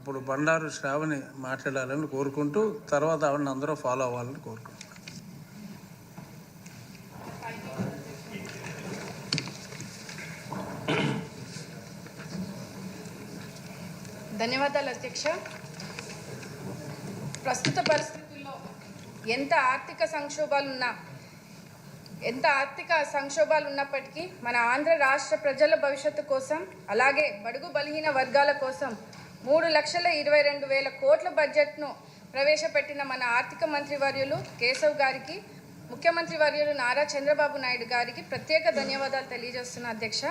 అప్పుడు బండారు శ్రావణి మాట్లాడాలని కోరుకుంటూ తర్వాత ఆవిడని అందరూ ఫాలో అవ్వాలని కోరుకుంటున్నాను. ధన్యవాదాలు అధ్యక్ష. ప్రస్తుత పరిస్థితుల్లో ఎంత ఆర్థిక సంక్షోభాలు ఉన్నప్పటికీ మన ఆంధ్ర రాష్ట్ర ప్రజల భవిష్యత్తు కోసం, అలాగే బడుగు బలహీన వర్గాల కోసం 3,22,000 కోట్ల బడ్జెట్ను ప్రవేశపెట్టిన మన ఆర్థిక మంత్రి వర్యులు కేశవ్ గారికి, ముఖ్యమంత్రి వర్యులు నారా చంద్రబాబు నాయుడు గారికి ప్రత్యేక ధన్యవాదాలు తెలియజేస్తున్నా అధ్యక్ష.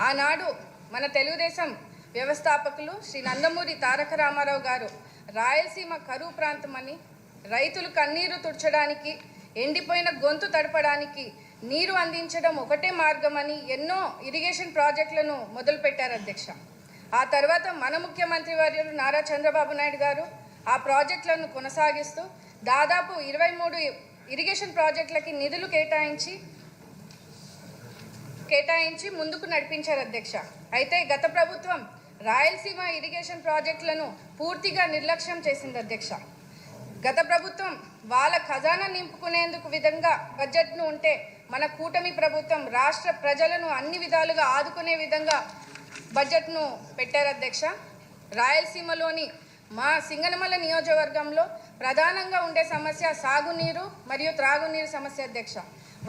ఆనాడు మన తెలుగుదేశం వ్యవస్థాపకులు శ్రీ నందమూరి తారక రామారావు గారు రాయలసీమ కరువు ప్రాంతమని, రైతులు కన్నీరు తుడ్చడానికి, ఎండిపోయిన గొంతు తడపడానికి నీరు అందించడం ఒకటే మార్గమని ఎన్నో ఇరిగేషన్ ప్రాజెక్టులను మొదలుపెట్టారు అధ్యక్ష. ఆ తర్వాత మన ముఖ్యమంత్రి వర్యులు నారా చంద్రబాబు నాయుడు గారు ఆ ప్రాజెక్టులను కొనసాగిస్తూ దాదాపు 23 ఇరిగేషన్ ప్రాజెక్టులకి నిధులు కేటాయించి ముందుకు నడిపించారు అధ్యక్ష. అయితే గత ప్రభుత్వం రాయలసీమ ఇరిగేషన్ ప్రాజెక్టులను పూర్తిగా నిర్లక్ష్యం చేసింది అధ్యక్ష. గత ప్రభుత్వం వాళ్ళ ఖజానా నింపుకునేందుకు విధంగా బడ్జెట్ను ఉంటే, మన కూటమి ప్రభుత్వం రాష్ట్ర ప్రజలను అన్ని విధాలుగా ఆదుకునే విధంగా బడ్జెట్ను పెట్టారు అధ్యక్ష. రాయలసీమలోని మా సింగనమల నియోజకవర్గంలో ప్రధానంగా ఉండే సమస్య సాగునీరు మరియు త్రాగునీరు సమస్య అధ్యక్ష.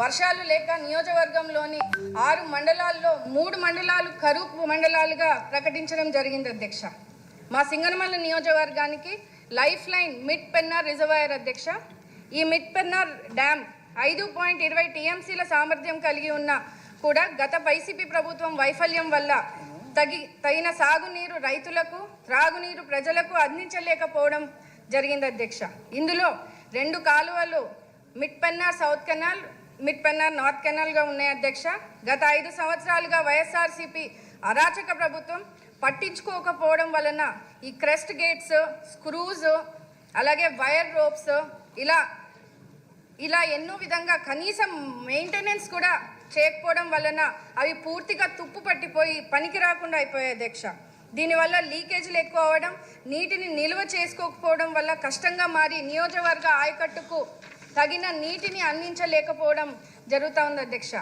వర్షాలు లేక నియోజకవర్గంలోని 6 మండలాల్లో 3 మండలాలు కరువు మండలాలుగా ప్రకటించడం జరిగింది అధ్యక్ష. మా సింగనమల నియోజకవర్గానికి life line mid Pennar reservoir అధ్యక్ష. ఈ మిడ్ పెన్నార్ డ్యామ్ 5.20 టీఎంసీల సామర్థ్యం కలిగి ఉన్న కూడా గత వైసీపీ ప్రభుత్వం వైఫల్యం వల్ల తగిన సాగునీరు రైతులకు, త్రాగునీరు ప్రజలకు అందించలేకపోవడం జరిగింది అధ్యక్ష. ఇందులో 2 కాలువలు mid Pennar south canal, mid Pennar north కెనాల్గా ఉన్నాయి అధ్యక్ష. గత 5 సంవత్సరాలుగా వైఎస్ఆర్సీపీ అరాచక ప్రభుత్వం పట్టించుకోకపోవడం వలన ఈ క్రెస్ట్ గేట్స్, స్క్రూస్, అలాగే వైర్ రోప్స్ ఇలా ఎన్నో విధంగా కనీసం మెయింటెనెన్స్ కూడా చేయకపోవడం వలన అవి పూర్తిగా తుప్పు పట్టిపోయి పనికి రాకుండా అయిపోయాయి అధ్యక్ష. దీనివల్ల లీకేజీలు ఎక్కువ అవ్వడం, నీటిని నిల్వ చేసుకోకపోవడం వల్ల కష్టంగా మారి నియోజకవర్గ ఆయకట్టుకు తగిన నీటిని అందించలేకపోవడం జరుగుతూ ఉంది అధ్యక్ష.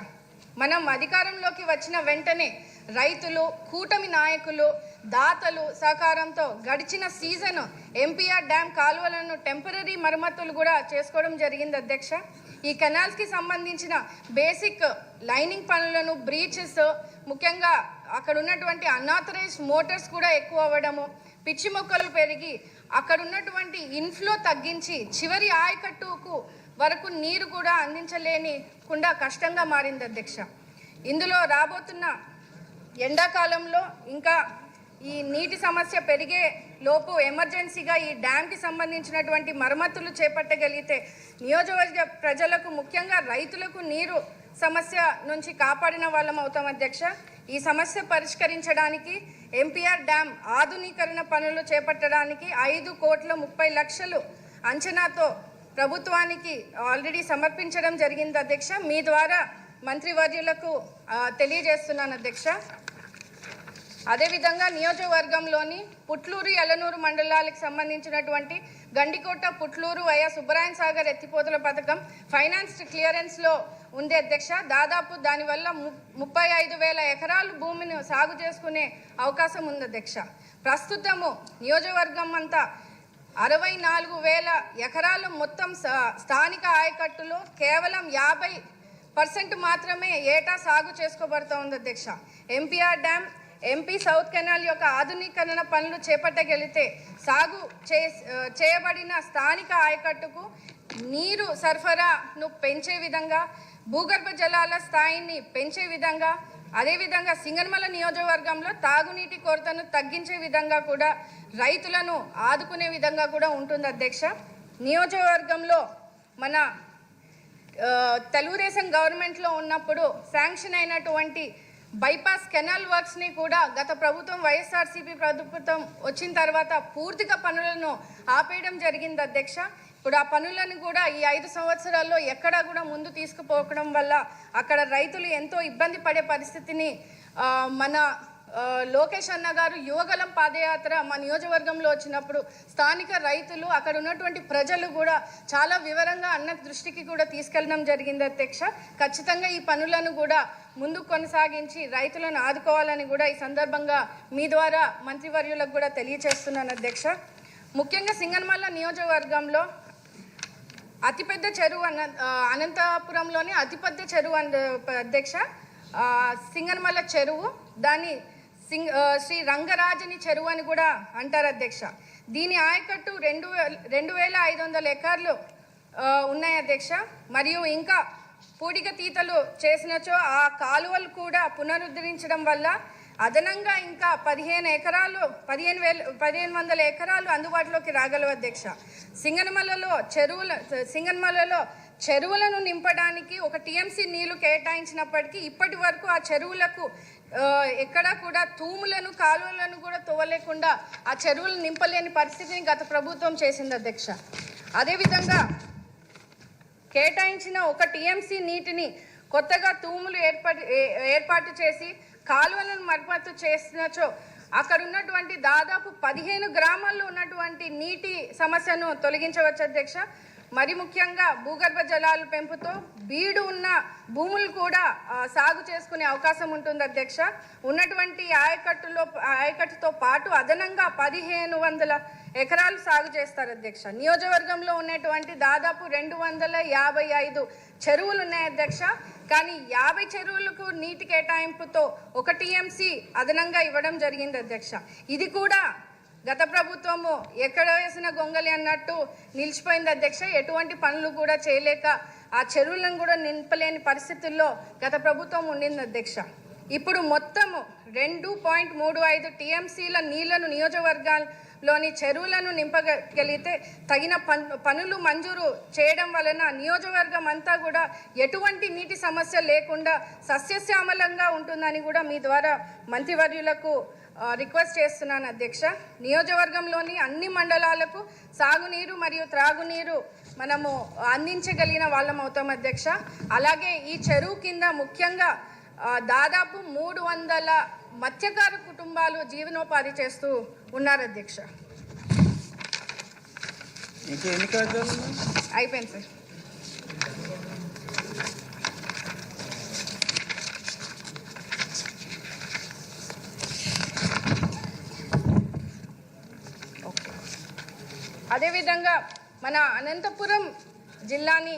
మనం అధికారంలోకి వచ్చిన వెంటనే రైతులు, కూటమి నాయకులు, దాతలు సహకారంతో గడిచిన సీజన్ ఎంపీఆర్ డ్యామ్ కాలువలను టెంపరీ మరమ్మతులు కూడా చేసుకోవడం జరిగింది అధ్యక్ష. ఈ కెనాల్స్కి సంబంధించిన బేసిక్ లైనింగ్ పనులను, బ్రీచెస్, ముఖ్యంగా అక్కడ ఉన్నటువంటి అన్ఆథరైజ్డ్ మోటార్స్ కూడా ఎక్కువ అవ్వడము, పిచ్చి మొక్కలు పెరిగి అక్కడ ఉన్నటువంటి ఇన్ఫ్లో తగ్గించి చివరి ఆయకట్టుకు వరకు నీరు కూడా అందించలేనికుండా కష్టంగా మారింది అధ్యక్ష. ఇందులో రాబోతున్న ఎండాకాలంలో ఇంకా ఈ నీటి సమస్య పెరిగే లోపు ఎమర్జెన్సీగా ఈ డ్యామ్కి సంబంధించినటువంటి మరమ్మతులు చేపట్టగలిగితే నియోజకవర్గ ప్రజలకు, ముఖ్యంగా రైతులకు నీరు సమస్య నుంచి కాపాడిన వాళ్ళం అవుతాం అధ్యక్ష. ఈ సమస్య పరిష్కరించడానికి ఎంపీఆర్ డ్యామ్ ఆధునీకరణ పనులు చేపట్టడానికి 5,30,00,000 అంచనాతో ప్రభుత్వానికి ఆల్రెడీ సమర్పించడం జరిగింది అధ్యక్ష. మీ ద్వారా మంత్రివర్యులకు తెలియజేస్తున్నాను అధ్యక్ష. అదేవిధంగా నియోజకవర్గంలోని పుట్లూరు, యలనూరు మండలాలకు సంబంధించినటువంటి గండికోట, పుట్లూరు వయా సుబ్బరాయన్ సాగర్ ఎత్తిపోతల పథకం ఫైనాన్స్ క్లియరెన్స్లో ఉంది అధ్యక్ష. దాదాపు దానివల్ల 35,000 ఎకరాలు భూమిని సాగు చేసుకునే అవకాశం ఉంది అధ్యక్ష. ప్రస్తుతము నియోజకవర్గం అంతా 64,000 ఎకరాలు మొత్తం స్థానిక ఆయకట్టులో కేవలం 50% మాత్రమే ఏటా సాగు చేసుకోబడుతూ ఉంది అధ్యక్ష. MPR dam, MP south canal యొక్క ఆధునీకరణ పనులు చేపట్టగలిగితే సాగు చేయబడిన స్థానిక ఆయకట్టుకు నీరు సరఫరాను పెంచే విధంగా, భూగర్భ జలాల స్థాయిని పెంచే విధంగా, అదేవిధంగా సింగనమల నియోజకవర్గంలో తాగునీటి కొరతను తగ్గించే విధంగా కూడా రైతులను ఆదుకునే విధంగా కూడా ఉంటుంది అధ్యక్ష. నియోజకవర్గంలో మన తెలుగుదేశం గవర్నమెంట్లో ఉన్నప్పుడు శాంక్షన్ అయినటువంటి బైపాస్ కెనాల్ వర్క్స్ని కూడా గత ప్రభుత్వం వైఎస్ఆర్సీపీ ప్రభుత్వం వచ్చిన తర్వాత పూర్తిగా పనులను ఆపేయడం జరిగింది అధ్యక్ష. ఇప్పుడు ఆ పనులను కూడా ఈ 5 సంవత్సరాల్లో ఎక్కడా కూడా ముందు తీసుకుపోవడం వల్ల అక్కడ రైతులు ఎంతో ఇబ్బంది పడే పరిస్థితిని మన లోకేష్ అన్న గారు యువగలం పాదయాత్ర మా నియోజకవర్గంలో వచ్చినప్పుడు స్థానిక రైతులు, అక్కడ ఉన్నటువంటి ప్రజలు కూడా చాలా వివరంగా అన్న దృష్టికి కూడా తీసుకెళ్ళడం జరిగింది అధ్యక్ష. ఖచ్చితంగా ఈ పనులను కూడా ముందుకు కొనసాగించి రైతులను ఆదుకోవాలని కూడా ఈ సందర్భంగా మీ ద్వారా మంత్రివర్యులకు కూడా తెలియజేస్తున్నాను అధ్యక్ష. ముఖ్యంగా సింగనమల్ల నియోజకవర్గంలో అతిపెద్ద చెరువు అనంతపురంలోని అతిపెద్ద చెరువు అధ్యక్ష సింగనమల్ల చెరువు. దాన్ని శ్రీ రంగరాజని చెరువు అని కూడా అంటారు అధ్యక్ష. దీని ఆయకట్టు 2,500 ఎకర్లు ఉన్నాయి అధ్యక్ష. మరియు ఇంకా పూడిక తీతలు చేసినచో ఆ కాలువలు కూడా పునరుద్ధరించడం వల్ల అదనంగా ఇంకా 1,500 ఎకరాలు అందుబాటులోకి రాగలవు అధ్యక్ష. సింగనమల్లలో చెరువులను నింపడానికి 1 టీఎంసీ నీళ్లు కేటాయించినప్పటికీ ఇప్పటి వరకు ఆ చెరువులకు ఎక్కడా కూడా తూములను, కాలువలను కూడా తవ్వలేకుండా ఆ చెరువులు నింపలేని పరిస్థితిని గత ప్రభుత్వం చేసింది అధ్యక్ష. అదేవిధంగా కేటాయించిన 1 టీఎంసీ నీటిని కొత్తగా తూములు ఏర్పాటు చేసి కాలువలను మరమ్మతు చేసినచో అక్కడ ఉన్నటువంటి దాదాపు 15 గ్రామాల్లో ఉన్నటువంటి నీటి సమస్యను తొలగించవచ్చు అధ్యక్ష. మరి ముఖ్యంగా భూగర్భ జలాల పెంపుతో బీడు ఉన్న భూములు కూడా సాగు చేసుకునే అవకాశం ఉంటుంది అధ్యక్ష. ఉన్నటువంటి ఆయకట్టుతో పాటు అదనంగా 1,500 ఎకరాలు సాగు చేస్తారు అధ్యక్ష. నియోజకవర్గంలో ఉన్నటువంటి దాదాపు 255 చెరువులు ఉన్నాయి అధ్యక్ష. కానీ 50 చెరువులకు నీటి కేటాయింపుతో 1 టీఎంసీ అదనంగా ఇవ్వడం జరిగింది అధ్యక్ష. ఇది కూడా గత ప్రభుత్వము ఎక్కడ వేసిన గొంగలి అన్నట్టు నిలిచిపోయింది అధ్యక్ష. ఎటువంటి పనులు కూడా చేయలేక ఆ చెరువులను కూడా నింపలేని పరిస్థితుల్లో గత ప్రభుత్వం ఉండింది అధ్యక్ష. ఇప్పుడు మొత్తము 2.35 టీఎంసీల నీళ్లను నియోజకవర్గాల్లోని చెరువులను నింపగలిగితే తగిన పనులు మంజూరు చేయడం వలన నియోజకవర్గం అంతా కూడా ఎటువంటి నీటి సమస్య లేకుండా సస్యశ్యామలంగా ఉంటుందని కూడా మీ ద్వారా మంత్రివర్యులకు రిక్వెస్ట్ చేస్తున్నాను అధ్యక్ష. నియోజకవర్గంలోని అన్ని మండలాలకు సాగునీరు మరియు త్రాగునీరు మనము అందించగలిగిన వాళ్ళం అవుతాం అధ్యక్ష. అలాగే ఈ చెరువు కింద ముఖ్యంగా దాదాపు 300 మత్స్యకార కుటుంబాలు జీవనోపాధి చేస్తూ ఉన్నారు అధ్యక్ష. అయిపోయింది సార్. అదేవిధంగా మన అనంతపురం జిల్లాని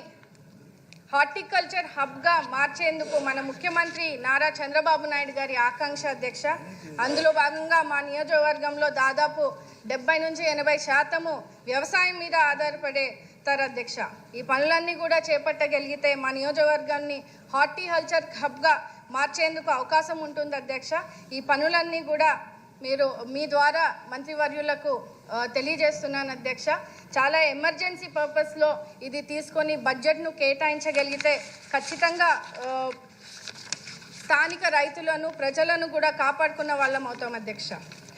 హార్టికల్చర్ హబ్గా మార్చేందుకు మన ముఖ్యమంత్రి నారా చంద్రబాబు నాయుడు గారి ఆకాంక్ష అధ్యక్ష. అందులో భాగంగా మా నియోజకవర్గంలో దాదాపు 70 నుంచి 80% వ్యవసాయం మీద ఆధారపడేస్తారు అధ్యక్ష. ఈ పనులన్నీ కూడా చేపట్టగలిగితే మా నియోజకవర్గాన్ని హార్టికల్చర్ హబ్గా మార్చేందుకు అవకాశం ఉంటుంది అధ్యక్ష. ఈ పనులన్నీ కూడా మీరు మీ ద్వారా మంత్రివర్యులకు తెలియజేస్తున్నాను అధ్యక్ష. చాలా ఎమర్జెన్సీ పర్పస్లో ఇది తీసుకొని బడ్జెట్ను కేటాయించగలిగితే ఖచ్చితంగా స్థానిక రైతులను, ప్రజలను కూడా కాపాడుకున్న వాళ్ళం అవుతాం అధ్యక్ష.